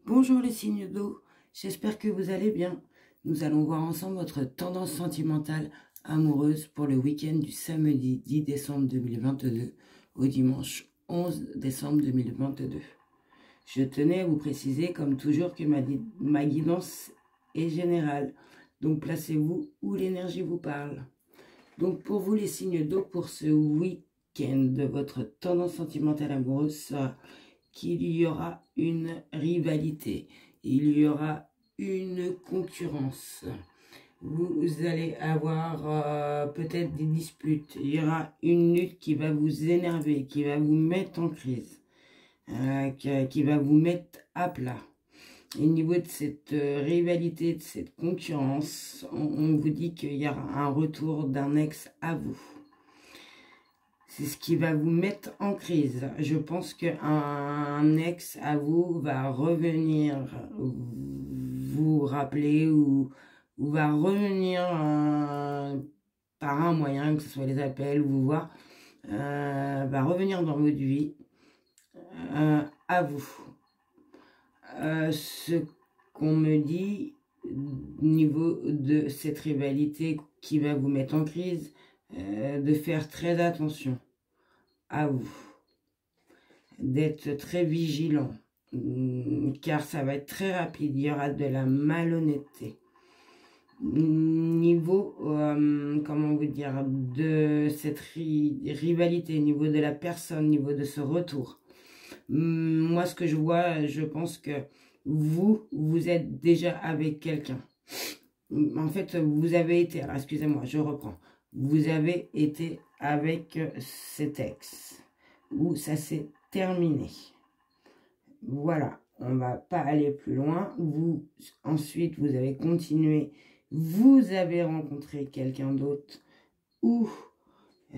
Bonjour les signes d'eau, j'espère que vous allez bien. Nous allons voir ensemble votre tendance sentimentale amoureuse pour le week-end du samedi 10 décembre 2022 au dimanche 11 décembre 2022. Je tenais à vous préciser comme toujours que ma guidance est générale, donc placez-vous où l'énergie vous parle. Donc pour vous les signes d'eau pour ce week-end, votre tendance sentimentale amoureuse sera qu'il y aura une rivalité, il y aura une concurrence, vous allez avoir peut-être des disputes, il y aura une lutte qui va vous énerver, qui va vous mettre en crise, qui va vous mettre à plat. Et au niveau de cette rivalité, de cette concurrence, on vous dit qu'il y aura un retour d'un ex à vous. C'est ce qui va vous mettre en crise. Je pense qu'un ex à vous va revenir vous rappeler ou va revenir par un moyen, que ce soit les appels, vous voir, va revenir dans votre vie à vous. Ce qu'on me dit au niveau de cette rivalité qui va vous mettre en crise, de faire très attention à vous, d'être très vigilant, car ça va être très rapide, il y aura de la malhonnêteté. Niveau, comment vous dire, de cette rivalité, au niveau de la personne, au niveau de ce retour. Moi, ce que je vois, je pense que vous êtes déjà avec quelqu'un. En fait, vous avez été, alors excusez-moi, je reprends. Vous avez été avec cet ex, où ça s'est terminé. Voilà, on va pas aller plus loin. Ensuite, vous avez continué, vous avez rencontré quelqu'un d'autre, ou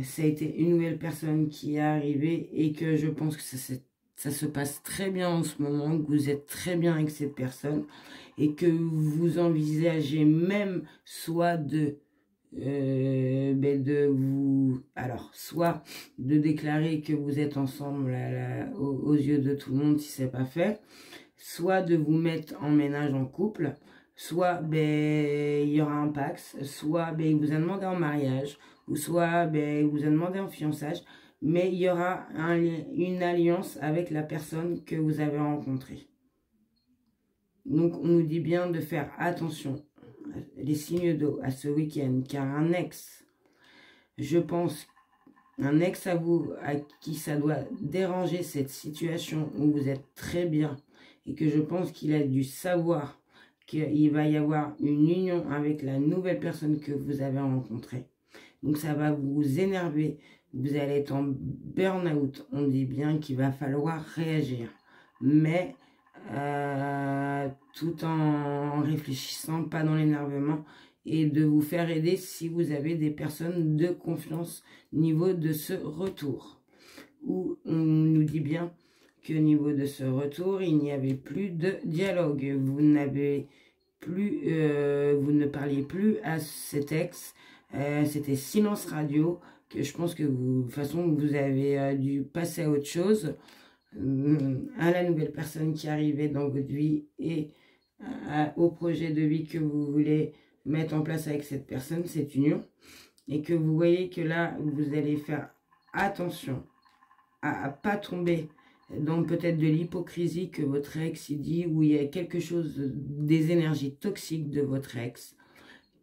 ça a été une nouvelle personne qui est arrivée, et que je pense que ça se passe très bien en ce moment, que vous êtes très bien avec cette personne, et que vous envisagez même soit soit de déclarer que vous êtes ensemble aux yeux de tout le monde si c'est pas fait, soit de vous mettre en ménage en couple, soit il y aura un pax, soit il vous a demandé en mariage, ou soit il vous a demandé en fiançage, mais il y aura une alliance avec la personne que vous avez rencontrée. Donc on nous dit bien de faire attention, les signes d'eau, à ce week-end, car un ex, je pense, un ex à vous, à qui ça doit déranger cette situation où vous êtes très bien, et que je pense qu'il a dû savoir qu'il va y avoir une union avec la nouvelle personne que vous avez rencontrée. Donc ça va vous énerver, vous allez être en burn-out, on dit bien qu'il va falloir réagir, mais tout en réfléchissant, pas dans l'énervement, et de vous faire aider si vous avez des personnes de confiance au niveau de ce retour. Où on nous dit bien qu'au niveau de ce retour, il n'y avait plus de dialogue. Vous n'avez plus, vous ne parliez plus à cet ex. C'était silence radio, que je pense que de toute façon, vous avez dû passer à autre chose, à la nouvelle personne qui arrivait dans votre vie, et au projet de vie que vous voulez mettre en place avec cette personne, cette union, et que vous voyez que là, vous allez faire attention à ne pas tomber dans peut-être de l'hypocrisie que votre ex il dit, où il y a quelque chose, des énergies toxiques de votre ex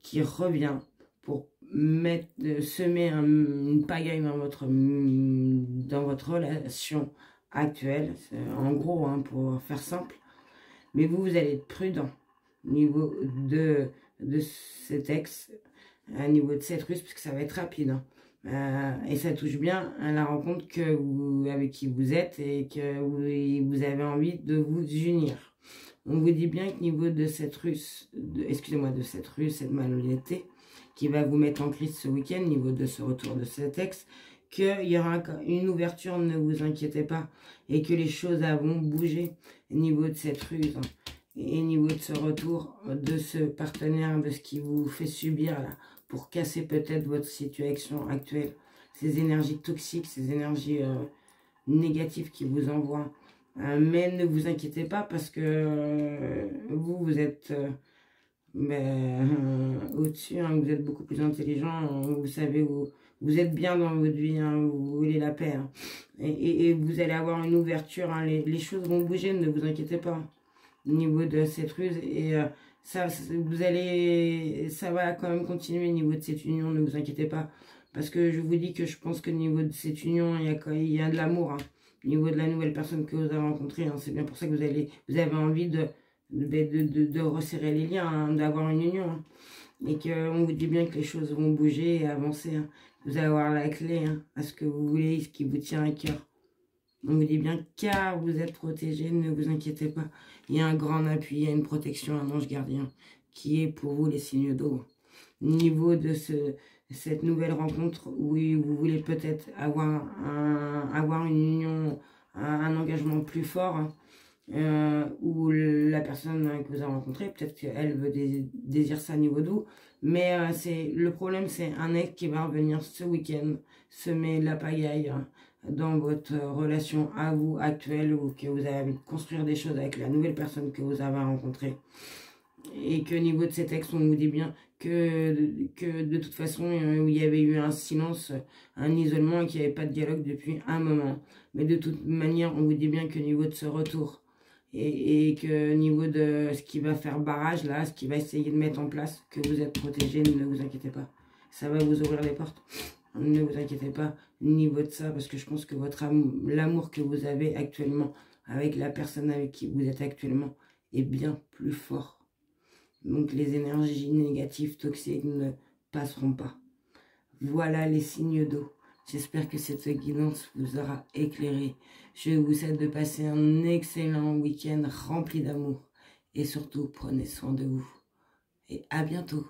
qui revient pour semer une pagaille dans votre relation actuelle, en gros, hein, pour faire simple. Mais vous allez être prudent au niveau de cet ex, au niveau de cette russe, parce que ça va être rapide, hein. Et ça touche bien à la rencontre avec qui vous êtes, et que vous avez envie de vous unir. On vous dit bien qu'au niveau de cette russe, cette malhonnêteté qui va vous mettre en crise ce week-end, au niveau de ce retour de cet ex, qu'il y aura une ouverture, ne vous inquiétez pas, et que les choses vont bouger au niveau de cette ruse, hein, et au niveau de ce retour de ce partenaire, de ce qui vous fait subir là, pour casser peut-être votre situation actuelle, ces énergies toxiques, ces énergies négatives qui vous envoient Mais ne vous inquiétez pas parce que vous êtes au-dessus, hein, vous êtes beaucoup plus intelligent, vous savez où vous êtes bien dans votre vie, hein, vous voulez la paix. Hein. Et vous allez avoir une ouverture, hein, les choses vont bouger, ne vous inquiétez pas. Au niveau de cette ruse, et ça va quand même continuer au niveau de cette union, ne vous inquiétez pas. Parce que je vous dis que je pense que au niveau de cette union, il y a de l'amour. Hein. Au niveau de la nouvelle personne que vous avez rencontrée, hein, c'est bien pour ça que vous avez envie de resserrer les liens, hein, d'avoir une union. Hein. Et qu'on vous dit bien que les choses vont bouger et avancer. Hein. Vous allez avoir la clé, hein, à ce que vous voulez, ce qui vous tient à cœur. On vous dit bien car vous êtes protégé, ne vous inquiétez pas. Il y a un grand appui, il y a une protection, un ange gardien qui est pour vous les signes d'eau. Au niveau de cette nouvelle rencontre, oui, vous voulez peut-être avoir une union, un engagement plus fort, hein, ou la personne que vous avez rencontrée, peut-être qu'elle veut désire ça niveau d'eau. Mais le problème, c'est un mec qui va revenir ce week-end, semer de la pagaille, hein, dans votre relation à vous actuelle, ou que vous avez envie de construire des choses avec la nouvelle personne que vous avez rencontrée. Et que au niveau de ces textes, on vous dit bien que de toute façon, il y avait eu un silence, un isolement, et qu'il n'y avait pas de dialogue depuis un moment. Mais de toute manière, on vous dit bien que au niveau de ce retour, et que au niveau de ce qui va faire barrage, là, ce qui va essayer de mettre en place, que vous êtes protégé, ne vous inquiétez pas. Ça va vous ouvrir les portes. Ne vous inquiétez pas au niveau de ça, parce que je pense que l'amour que vous avez actuellement avec la personne avec qui vous êtes actuellement est bien plus fort. Donc les énergies négatives, toxiques ne passeront pas. Voilà les signes d'eau. J'espère que cette guidance vous aura éclairé. Je vous souhaite de passer un excellent week-end rempli d'amour. Et surtout, prenez soin de vous. Et à bientôt.